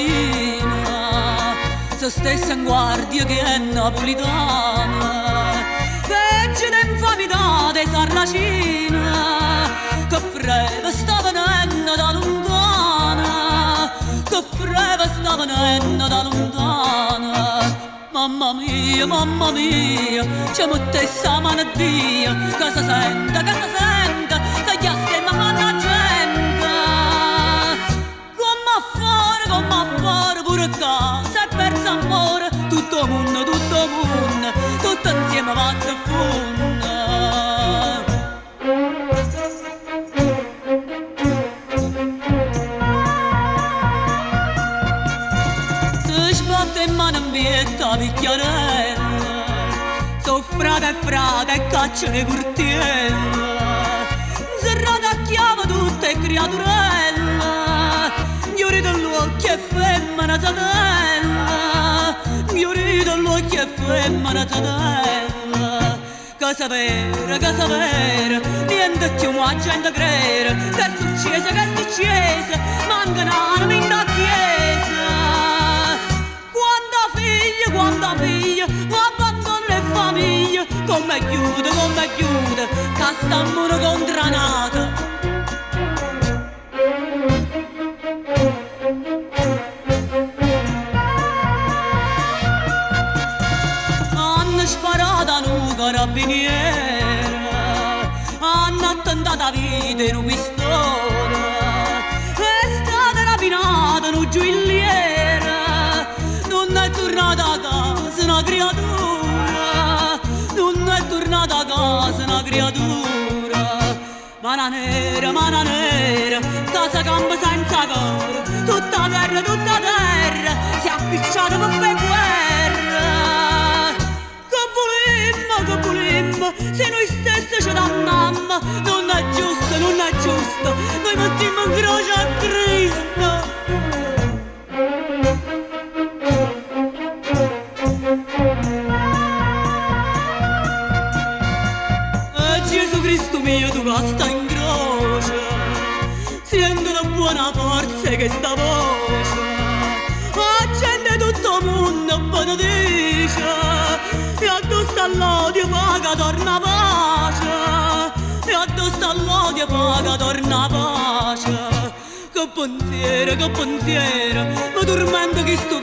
vicina, se stessa in guardia che è napolitana, peggio d'infamità dei sarracina, che freva sta venendo da lontana, che freva sta venendo da lontana. Mamma mia, c'è molte sta malattia, che si sente, che gli aschi ma fanno gente. Come a fare, pure qua, si è perso amore, tutto mondo, tutto insieme va a fondo. In mano in vietta picchiarella, so frate e cacciano i curtiella, serrate a chiave tutte creaturella, gli ori dell'occhio e femmina satella, gli ori dell'occhio e femmina satella. Casa vera, niente più ma gente crede, che è successo, mancano anime in da chiesa. Quanta figlia, ma abbandono le famiglie, come chiude, che stiamo una contranata. Hanno sparato a un carabiniere, hanno attentato a vita in un pistone, è stata rapinata in un gioielliere. Non è tornata a casa una creatura, non è tornata a casa una creatura. Mana nera, casa campo senza coro, tutta terra, si è appicciata per fare guerra. Che volimmo, se noi stessi ci dammiamo, non è giusto, noi mettiamo in croce a Cristo. Tu basta in croce, sento la buona forza che sta voce, la gente tutto mondo benedice, e addosso all'odio paga torna pace, e addosso all'odio paga torna pace. Che pensiero, mi tormento che sto